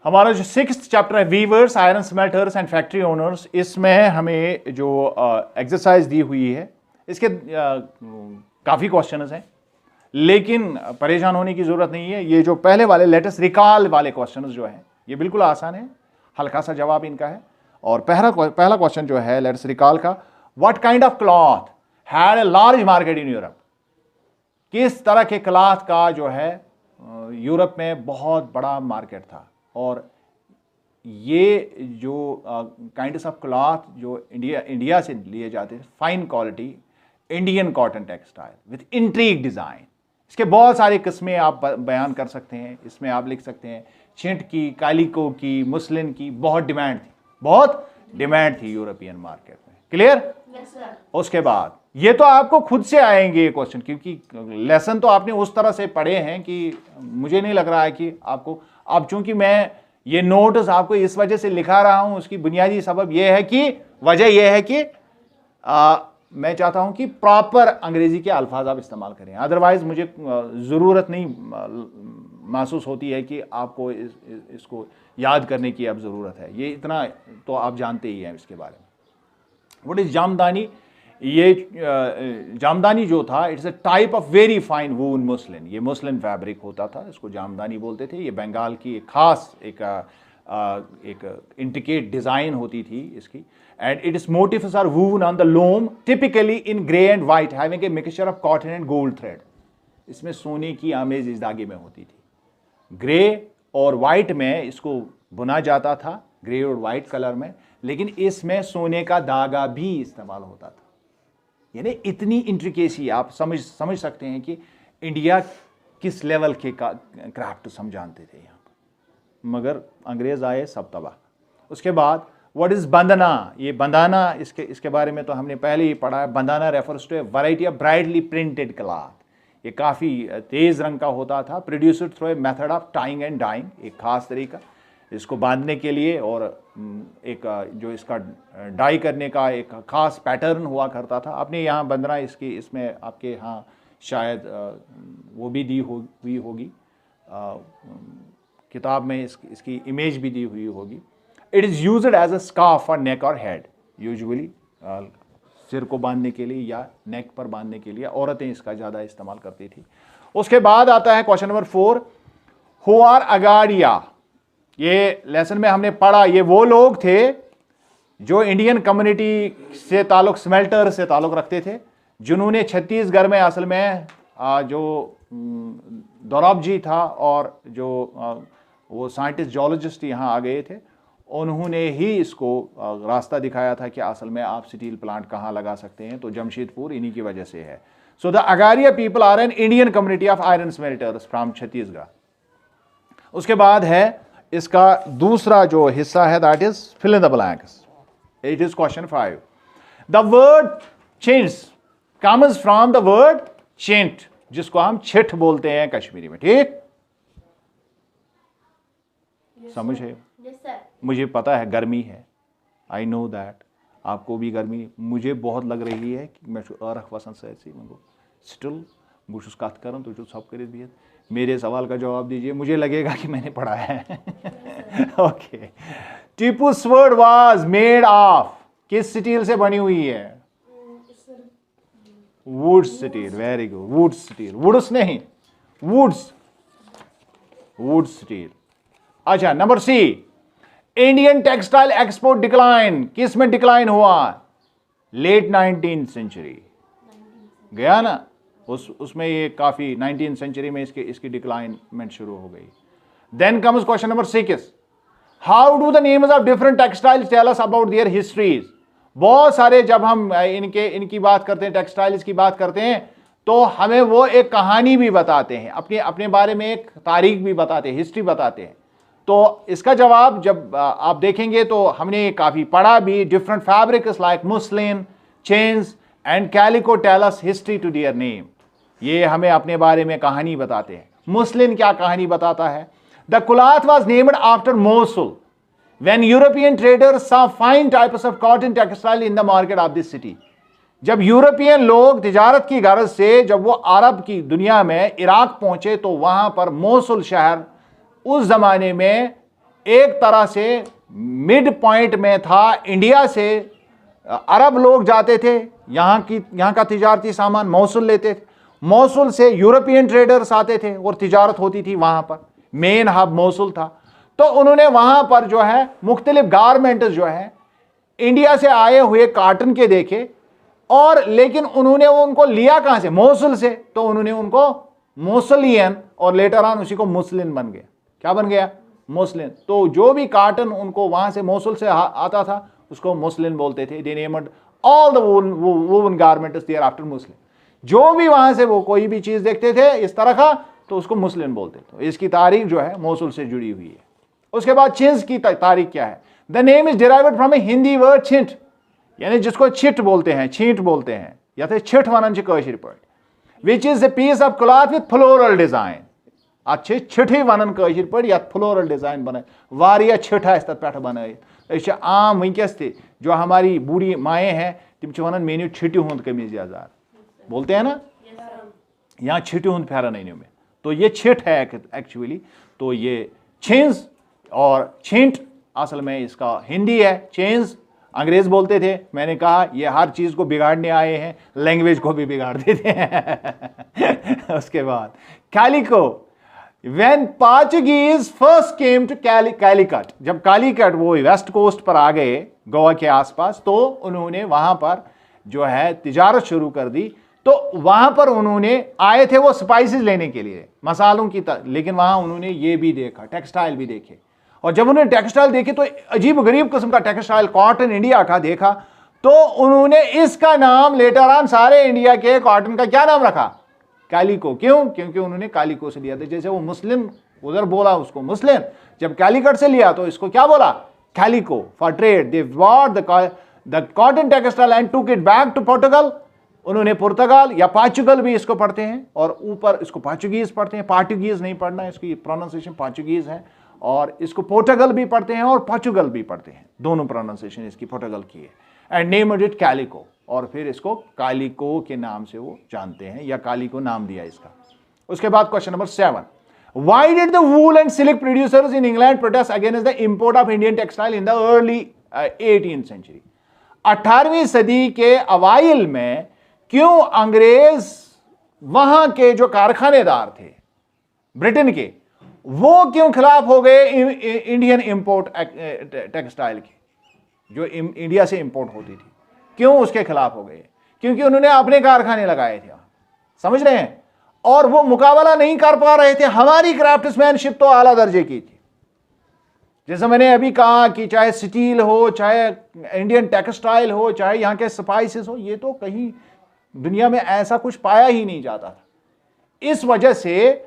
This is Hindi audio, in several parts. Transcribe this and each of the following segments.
हमारा जो 6th चैप्टर है weavers, iron smelters and factory owners, इसमें हमें जो एक्सरसाइज दी हुई है इसके काफ़ी क्वेश्चंस हैं, लेकिन परेशान होने की ज़रूरत नहीं है। ये जो पहले वाले लेटेस्ट रिकॉल वाले क्वेश्चंस जो हैं ये बिल्कुल आसान है, हल्का सा जवाब इनका है। और पहला क्वेश्चन जो है लेटेस्ट रिकॉल का, what kind of cloth had a large market in Europe? किस तरह के क्लॉथ का जो है यूरोप में बहुत बड़ा मार्केट था। और ये जो काइंड्स ऑफ क्लॉथ जो इंडिया से लिए जाते थे, fine quality Indian cotton textile with intricate design, इसके बहुत सारी किस्में आप बयान कर सकते हैं। इसमें आप लिख सकते हैं छिंट की, कालिको की, मुस्लिन की बहुत डिमांड थी यूरोपियन मार्केट में। क्लियर? उसके बाद ये तो आपको खुद से आएंगे ये क्वेश्चन, क्योंकि लेसन तो आपने उस तरह से पढ़े हैं कि मुझे नहीं लग रहा है कि आपको, अब चूंकि मैं ये नोट्स आपको इस वजह से लिखा रहा हूं, उसकी बुनियादी सबब यह है कि वजह यह है कि मैं चाहता हूं कि प्रॉपर अंग्रेजी के अल्फाज आप इस्तेमाल करें, अदरवाइज मुझे ज़रूरत नहीं महसूस होती है कि आपको इसको याद करने की अब ज़रूरत है। ये इतना तो आप जानते ही हैं इसके बारे में। What is jamdani? ये जामदानी जो था, it's a type of very fine woven muslin. ये मुस्लिन फैब्रिक होता था, इसको जामदानी बोलते थे। ये बंगाल की एक खास एक इंट्रिकेट डिज़ाइन होती थी इसकी। And its motifs are woven on the loom typically in grey and white having a mixture of cotton and gold thread. इसमें सोने की आमेज इस धागे में होती थी। ग्रे और वाइट में इसको बुना जाता था, ग्रे और वाइट कलर में, लेकिन इसमें सोने का धागा भी इस्तेमाल होता था। यानी इतनी इंट्रिकेसी आप समझ सकते हैं कि इंडिया किस लेवल के क्राफ्ट हम जानते थे यहाँ पर, मगर अंग्रेज आए सब तबाह। उसके बाद व्हाट इज बंदना? ये बंदाना, इसके बारे में तो हमने पहले ही पढ़ा है। Bandana refers to a variety of brightly printed cloth. ये काफ़ी तेज रंग का होता था, produced through a method of tying and dyeing, एक खास तरीका इसको बांधने के लिए, और एक जो इसका डाई करने का एक खास पैटर्न हुआ करता था। आपने यहाँ बंदना इसमें आपके यहाँ शायद वो भी दी हुई होगी, किताब में इसकी इमेज भी दी हुई होगी। It is used as a scarf for neck और हेड, यूजुअली सिर को बांधने के लिए या नेक पर बांधने के लिए औरतें इसका ज़्यादा इस्तेमाल करती थी। उसके बाद आता है क्वेश्चन नंबर 4, हु आर अगाड़िया? ये लेसन में हमने पढ़ा, ये वो लोग थे जो इंडियन कम्युनिटी से ताल्लुक, स्मेल्टर से ताल्लुक रखते थे, जिन्होंने छत्तीसगढ़ में असल में जो दोराब जी था और जो वो साइंटिस्ट जियोलॉजिस्ट यहाँ आ गए थे, उन्होंने ही इसको रास्ता दिखाया था कि असल में आप स्टील प्लांट कहाँ लगा सकते हैं। तो जमशेदपुर इन्हीं की वजह से है। So the Agaria people are an Indian community of iron smelters from Chhattisgarh. उसके बाद है इसका दूसरा जो हिस्सा है, that is fill in the blanks. It is question 5। The word chintz comes from the word chint, जिसको हम छिठ बोलते हैं कश्मीरी में। ठीक समझ है? मुझे पता है गर्मी है, आई नो दैट, आपको भी गर्मी मुझे बहुत लग रही है कि मैं अर्ख वसन से स्टिल बुश कत कर तो सब कर बिहत मेरे सवाल का जवाब दीजिए, मुझे लगेगा कि मैंने पढ़ा है। Okay, Tipu sword was made of, किस स्टील से बनी हुई है? Wootz steel. Very good, wootz steel, wootz नहीं, वुड्स, वुड स्टील। अच्छा, number C, Indian textile export decline, किस में डिक्लाइन हुआ? लेट 19th सेंचुरी गया ना, उसमें ये काफी 19th सेंचुरी में इसकी डिक्लाइनमेंट शुरू हो गई। Then comes question number 6, how do the names of different textiles tell us about their histories? बहुत सारे जब हम इनकी बात करते हैं, टेक्सटाइल्स की बात करते हैं, तो हमें वो एक कहानी भी बताते हैं, अपने बारे में एक तारीख भी बताते हैं, हिस्ट्री बताते हैं। तो इसका जवाब जब आप देखेंगे तो हमने काफी पढ़ा भी। Different fabrics like muslin, chintz and calico tell us history to their name. ये हमें अपने बारे में कहानी बताते हैं। मुस्लिन क्या कहानी बताता है? The cloth was named after Mosul when European traders saw fine types of cotton textile in the market of this city. जब यूरोपियन लोग तिजारत की गरज से जब वो अरब की दुनिया में इराक पहुंचे, तो वहां पर मोसुल शहर उस जमाने में एक तरह से मिड पॉइंट में था। इंडिया से अरब लोग जाते थे, यहाँ का तिजारती सामान मौसूल लेते थे, मौसूल से यूरोपियन ट्रेडर्स आते थे और तिजारत होती थी। वहां पर मेन हब मौसूल था, तो उन्होंने वहां पर जो है मुख्तलिफ गारमेंट्स जो है इंडिया से आए हुए कॉटन के देखे, और लेकिन उन्होंने उनको लिया कहां से? मौसूल से। तो उन्होंने उनको मोसलियन और लेटर ऑन उसी को मुस्लिन बन गया। क्या बन गया? मुस्लिन। तो जो भी कॉटन उनको वहां से मौसूल से आता था उसको मुस्लिन बोलते थे। They named all the woven garments there after muslin. जो भी वहां से वो कोई भी चीज देखते थे इस तरह का तो उसको मुस्लिन बोलते थे। तो इसकी तारीख जो है मौसूल से जुड़ी हुई है। उसके बाद चिंस की तारीख क्या है? The name is derived from a Hindi word chhint, यानी जिसको छिट बोलते हैं, छींट बोलते हैं, या तो छिट वनन कशीर पे, which is a piece of cloth with floral design. अच्छे छिठी वनन कशीर पे या फ्लोरल डिजाइन बन वारिया छिट आस तथ पे बनाइथ। आम वनकस थे जो हमारी बूढ़ी माएँ हैं तिम वन मेन्यू छिटी हुंद कमीज याजार बोलते हैं ना, यहाँ छिटी हुंद फेरन अनियो में। तो ये छिट है एक्चुअली। तो ये छिंस और छिंट असल में इसका हिंदी है। चेंज अंग्रेज बोलते थे। मैंने कहा ये हर चीज को बिगाड़ने आए हैं, लैंग्वेज को भी बिगाड़ देते हैं। उसके बाद calico, when Portuguese first came to Calicut, जब कालीकट वो वेस्ट कोस्ट पर आ गए गोवा के आसपास, तो उन्होंने वहां पर जो है तिजारत शुरू कर दी। तो वहां पर उन्होंने आए थे वो स्पाइसेस लेने के लिए, मसालों की लेकिन वहां उन्होंने ये भी देखा, टेक्सटाइल भी देखे। और जब उन्होंने टेक्सटाइल देखे तो अजीब गरीब किस्म का टेक्सटाइल कॉटन इंडिया का देखा, तो उन्होंने इसका नाम लेटर ऑन सारे इंडिया के कॉटन का क्या नाम रखा? कैलिको। क्यों? क्योंकि उन्होंने कैलिको से लिया था। जैसे वो मुस्लिम उधर बोला उसको मुस्लिम, जब कैलिकट से लिया तो इसको क्या बोला? Calico. For trade they bought the cotton textile and took it back to Portugal. उन्होंने पुर्तगाल या पोर्चुगल भी इसको पढ़ते हैं, और ऊपर इसको पोर्चुगीज पढ़ते हैं। पोर्टुगीज नहीं पढ़ना है, इसकी प्रोनाउंसिएशन पोर्चुगीज है। और इसको पोर्टुगल भी पढ़ते हैं और पोर्चुगल भी पढ़ते हैं, दोनों प्रोनाउंसिएशन इसकी पोर्टुगल की है। एंड नेम्ड इट कैलिको, और फिर इसको कालिको के नाम से वो जानते हैं, या कालिको नाम दिया इसका। उसके बाद question number 7, why did the wool and silk producers in England protest against the import of Indian textile in the early 18th century? 18वीं सदी के अवाइल में क्यों अंग्रेज वहां के जो कारखानेदार थे ब्रिटेन के, वो क्यों खिलाफ हो गए इंडियन इंपोर्ट टेक्सटाइल के, जो इंडिया से इंपोर्ट होती थी? क्यों उसके खिलाफ हो गए? क्योंकि उन्होंने अपने कारखाने लगाए थे। समझ रहे हैं? और वो मुकाबला नहीं कर पा रहे थे। हमारी क्राफ्ट्समैनशिप तो आला दर्जे की थी। जैसे मैंने अभी कहा कि चाहे स्टील हो, चाहे इंडियन टेक्सटाइल हो, चाहे यहाँ के स्पाइसेस हो, ये तो कहीं दुनिया में ऐसा कुछ पाया ही नहीं जाता था। इस वजह से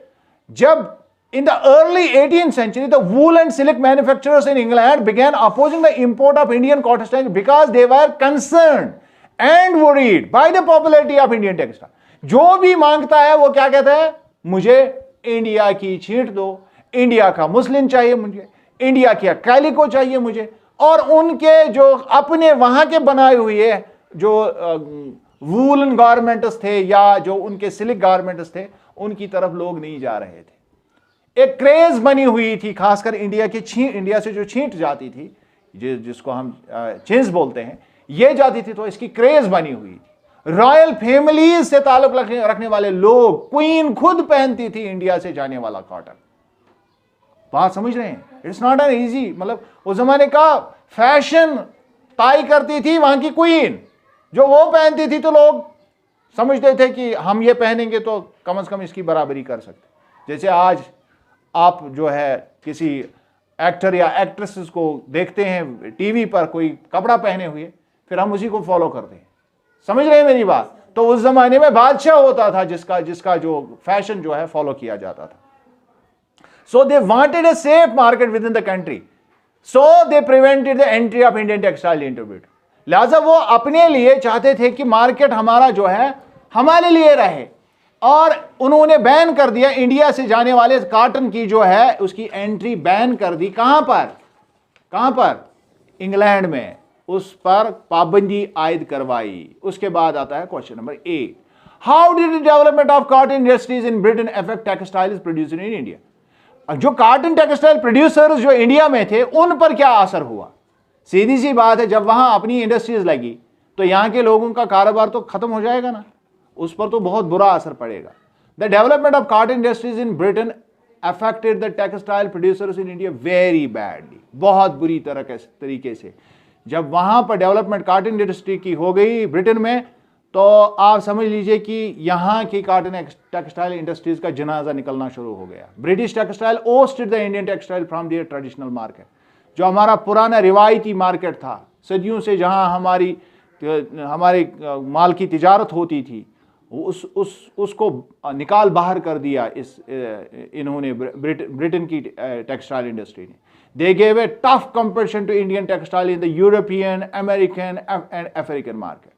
जब in the early 18th century, the wool and silk manufacturers in England began opposing the import of Indian cotton because they were concerned and worried by the popularity of Indian textile. जो भी मांगता है वो क्या कहता है? मुझे इंडिया की छींट दो, इंडिया का मुस्लिन चाहिए मुझे, इंडिया की कैलिको चाहिए मुझे। और उनके जो अपने वहां के बनाए हुए जो वूलन गारमेंट्स थे या जो उनके सिल्क गारमेंट्स थे, उनकी तरफ लोग नहीं जा रहे थे। एक क्रेज बनी हुई थी, खासकर इंडिया से जो छींट जाती थी, जिसको हम चिंस बोलते हैं, ये जाती थी, तो इसकी क्रेज बनी हुई थी। रॉयल फैमिलीज से ताल्लुक रखने वाले लोग, क्वीन खुद पहनती थी इंडिया से जाने वाला कॉटन। बात समझ रहे हैं? इट्स नॉट एन इजी, मतलब उस जमाने का फैशन तय करती थी वहां की क्वीन। जो वो पहनती थी तो लोग समझते थे कि हम ये पहनेंगे तो कम से कम इसकी बराबरी कर सकते। जैसे आज आप जो है किसी एक्टर या एक्ट्रेसेस को देखते हैं टीवी पर कोई कपड़ा पहने हुए, फिर हम उसी को फॉलो करते हैं। समझ रहे हैं मेरी बात? तो उस जमाने में बादशाह होता था जिसका जो फैशन जो है फॉलो किया जाता था। So they wanted a safe market within the country, so they prevented the entry of Indian textile into it. लिहाजा वो अपने लिए चाहते थे कि मार्केट हमारा जो है हमारे लिए रहे, और उन्होंने बैन कर दिया इंडिया से जाने वाले कॉटन की जो है उसकी एंट्री बैन कर दी। कहां पर? इंग्लैंड में उस पर पाबंदी आयद करवाई। उसके बाद आता है question number 8, how did the development of cotton industries in Britain affect textiles produced in India? जो कॉटन टेक्सटाइल प्रोड्यूसर्स जो इंडिया में थे उन पर क्या असर हुआ? सीधी सी बात है, जब वहां अपनी इंडस्ट्रीज लगी तो यहां के लोगों का कारोबार तो खत्म हो जाएगा ना, उस पर तो बहुत बुरा असर पड़ेगा। The development of cotton industries in Britain affected the textile producers in India very badly, बहुत बुरी तरीके से। जब वहां पर डेवलपमेंट कॉटन इंडस्ट्री की हो गई ब्रिटेन में, तो आप समझ लीजिए कि यहाँ की कॉटन टेक्सटाइल इंडस्ट्रीज का जनाजा निकलना शुरू हो गया। British textile ousted the Indian textile from there traditional market, जो हमारा पुराना रिवायती मार्केट था सदियों से, जहाँ हमारे माल की तिजारत होती थी, उसको निकाल बाहर कर दिया इन्होंने ब्रिटेन की टेक्सटाइल इंडस्ट्री ने। They gave a tough competition to Indian textile in the European, American and African market.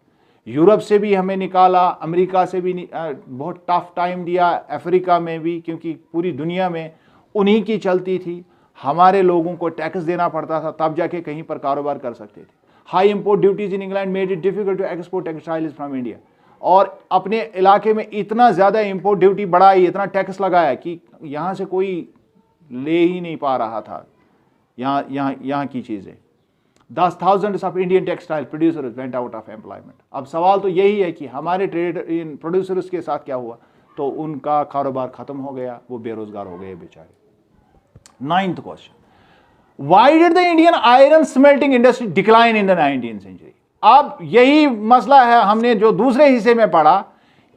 Europe से भी हमें निकाला, अमेरिका से भी बहुत टफ टाइम दिया, अफ्रीका में भी, क्योंकि पूरी दुनिया में उन्हीं की चलती थी। हमारे लोगों को टैक्स देना पड़ता था, तब जाके कहीं पर कारोबार कर सकते थे। High import duties in England made it difficult to export textiles from India. और अपने इलाके में इतना ज़्यादा इंपोर्ट ड्यूटी बढ़ाई, इतना टैक्स लगाया कि यहाँ से कोई ले ही नहीं पा रहा था यहाँ की चीज़ें। 10,000 of Indian textile producers went out of employment. अब सवाल तो यही है कि हमारे ट्रेड इन प्रोड्यूसर्स के साथ क्या हुआ? तो उनका कारोबार खत्म हो गया, वो बेरोजगार हो गए बेचारे। 9th question, why did the Indian iron smelting industry decline in the 19th century? अब यही मसला है, हमने जो दूसरे हिस्से में पढ़ा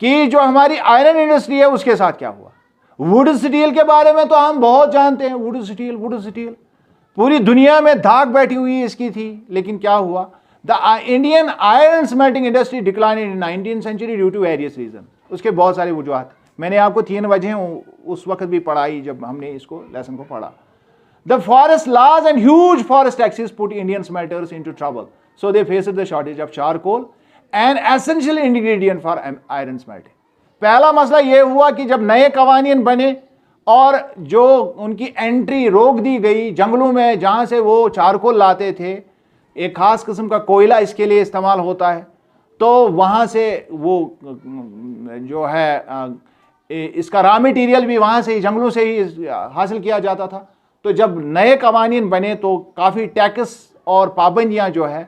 कि जो हमारी आयरन इंडस्ट्री है उसके साथ क्या हुआ। वुड स्टील के बारे में तो हम बहुत जानते हैं, वुड स्टील पूरी दुनिया में धाक बैठी हुई इसकी थी, लेकिन क्या हुआ? The Indian iron smelting industry decline in 19th century due to various reason. उसके बहुत सारे वजूहत, मैंने आपको 3 वजह उस वक्त भी पढ़ाई जब हमने इसको लेसन को पढ़ा। The forest laws and huge forest taxes put Indian smelters into trouble, so they faced the shortage of charcoal an essential ingredient for iron smelting. पहला मसला यह हुआ कि जब नए कवानीन बने और जो उनकी एंट्री रोक दी गई जंगलों में, जहां से वो चारकोल लाते थे, एक खास किस्म का कोयला इसके लिए इस्तेमाल होता है, तो वहां से वो जो है इसका रॉ मटेरियल भी वहां से ही, जंगलों से ही हासिल किया जाता था। तो जब नए कवानीन बने तो काफ़ी टैक्स और पाबंदियां जो है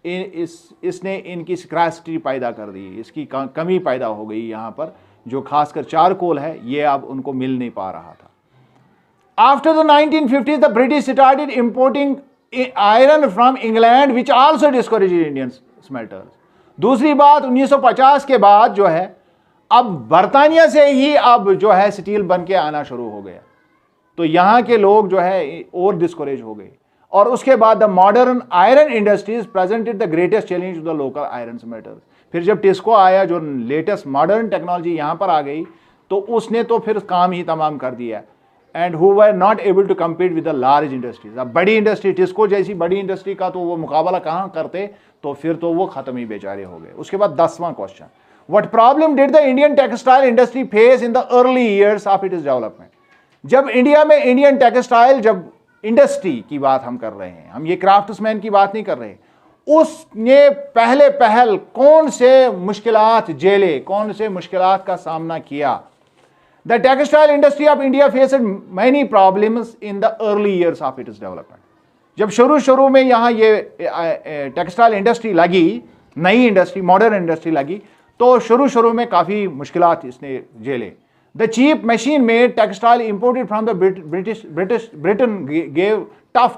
इसने इनकी स्क्रैसिटी पैदा कर दी, इसकी कमी पैदा हो गई। यहाँ पर जो खासकर चारकोल है ये अब उनको मिल नहीं पा रहा था। After the 1950s the British started importing iron from England which also discouraged Indian smelters. दूसरी बात, 1950 के बाद जो है अब बरतानिया से ही अब जो है स्टील बन के आना शुरू हो गया, तो यहाँ के लोग जो है और डिस्करेज हो गए। और उसके बाद the modern iron industries presented the greatest challenge to the local iron smelters. फिर जब टिस्को आया, जो लेटेस्ट मॉडर्न टेक्नोलॉजी यहाँ पर आ गई, तो उसने तो फिर काम ही तमाम कर दिया। And who were not able to compete with the large industries. अब बड़ी इंडस्ट्री, टिस्को जैसी बड़ी इंडस्ट्री का तो वो मुकाबला कहाँ करते, तो फिर तो वो खत्म ही बेचारे हो गए। उसके बाद 10वां question, what problem did the Indian textile industry face in the early years of its development? जब इंडिया में इंडियन टेक्सटाइल जब इंडस्ट्री की बात हम कर रहे हैं, हम ये क्राफ्ट्समैन की बात नहीं कर रहे, उसने पहल कौन से मुश्किलात झेले, कौन से मुश्किलात का सामना किया? The textile industry of India faced many problems in the early years of its development. जब शुरू में यहाँ ये टेक्सटाइल इंडस्ट्री लगी, नई इंडस्ट्री, मॉडर्न इंडस्ट्री लगी, तो शुरू में काफ़ी मुश्किलात इसने झेले। The cheap machine made textile imported from the Britain gave tough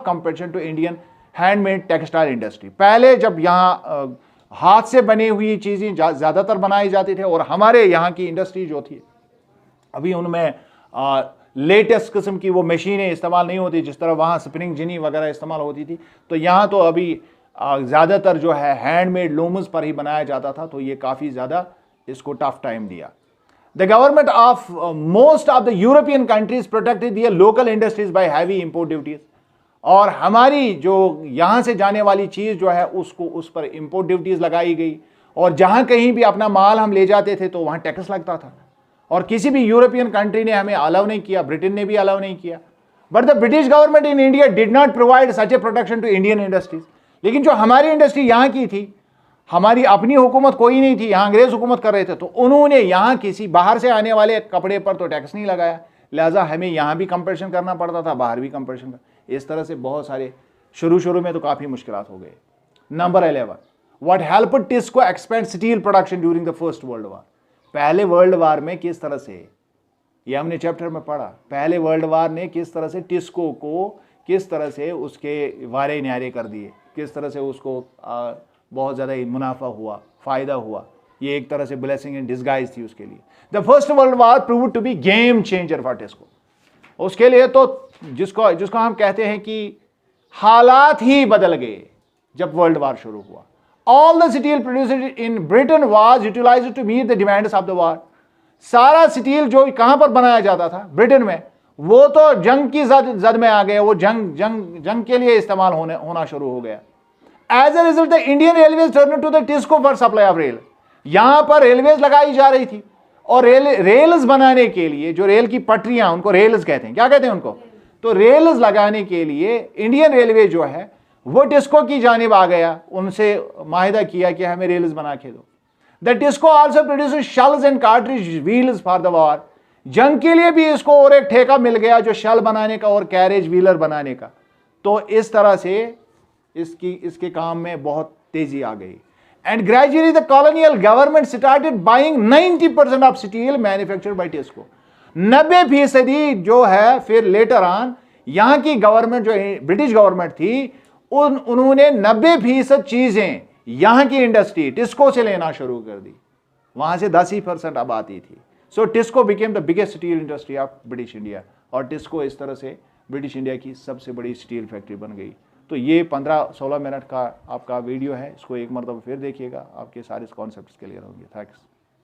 competition to Indian handmade textile industry। पहले जब यहाँ हाथ से बनी हुई चीज़ें ज़्यादातर बनाई जाती थे और हमारे यहाँ की इंडस्ट्री जो थी अभी उनमें लेटेस्ट किस्म की वो मशीनें इस्तेमाल नहीं होती, जिस तरह वहाँ स्पिनिंग जिनी वगैरह इस्तेमाल होती थी, तो यहाँ तो अभी ज़्यादातर जो है हैंडमेड लूम्स पर ही बनाया जाता था, तो ये काफ़ी ज़्यादा इसको टफ टाइम दिया। The government of most of the European countries protected their local industries by heavy import duties। और हमारी जो यहाँ से जाने वाली चीज़ जो है उसको उस पर import duties लगाई गई, और जहाँ कहीं भी अपना माल हम ले जाते थे तो वहाँ टैक्स लगता था, और किसी भी यूरोपियन कंट्री ने हमें अलाउ नहीं किया, ब्रिटेन ने भी अलाउ नहीं किया। But the British government in India did not provide such a protection to Indian industries. लेकिन जो हमारी इंडस्ट्री यहाँ की थी, हमारी अपनी हुकूमत कोई नहीं थी, यहाँ अंग्रेज हुकूमत कर रहे थे, तो उन्होंने यहाँ किसी बाहर से आने वाले कपड़े पर तो टैक्स नहीं लगाया, लिहाजा हमें यहाँ भी कंपटीशन करना पड़ता था, बाहर भी कंपटीशन। इस तरह से बहुत सारे शुरू में तो काफ़ी मुश्किलात हो गए। Number 11, what helped TISCO expand steel production during the first world वार। पहले वर्ल्ड वार में किस तरह से, ये हमने चैप्टर में पढ़ा, पहले वर्ल्ड वार ने किस तरह से टिस्को को किस तरह से उसके वारे न्यारे कर दिए, किस तरह से उसको बहुत ज़्यादा मुनाफा हुआ, फ़ायदा हुआ। ये एक तरह से ब्लेसिंग इन डिस्गाइज थी उसके लिए। The first world war prove to be game changer for TISCO. उसके लिए तो जिसको हम कहते हैं कि हालात ही बदल गए जब वर्ल्ड वार शुरू हुआ। All the steel produced in Britain was utilised to meet the demands of the war. सारा स्टील जो कहां पर बनाया जाता था, ब्रिटेन में, वो तो जंग की जद में आ गया, वो जंग के लिए इस्तेमाल होना शुरू हो गया। As a result the Indian railways turn to the TISCO for supply of rail. यहां पर रेलवेज लगाई जा रही थी और रेल्स बनाने के लिए, जो रेल की पटरियां, उनको रेल्स कहते हैं, क्या कहते हैं उनको, तो रेल्स लगाने के लिए इंडियन रेलवे जो है वो टिस्को की जानिब आ गया, उनसे माहिदा किया कि हमें रेल्स बना के दो। The TISCO also produces shells and cartridge wheels for the war. जंग के लिए भी इसको और एक ठेका मिल गया, जो शेल बनाने का और कैरेज व्हीलर बनाने का। तो इस तरह से इसके काम में बहुत तेजी आ गई। And gradually the colonial government started buying 90% of steel manufactured by TISCO. 90% जो है फिर लेटर ऑन यहां की गवर्नमेंट, जो ब्रिटिश गवर्नमेंट थी, उन्होंने 90% चीजें यहां की इंडस्ट्री टिस्को से लेना शुरू कर दी। वहां से 10% अब आती थी। So TISCO became the biggest steel industry of British India. और टिस्को इस तरह से ब्रिटिश इंडिया की सबसे बड़ी स्टील फैक्ट्री बन गई। तो ये 15-16 मिनट का आपका वीडियो है, इसको एक मरतबा फिर देखिएगा, आपके सारे कॉन्सेप्ट्स क्लियर होंगे। थैंक्स।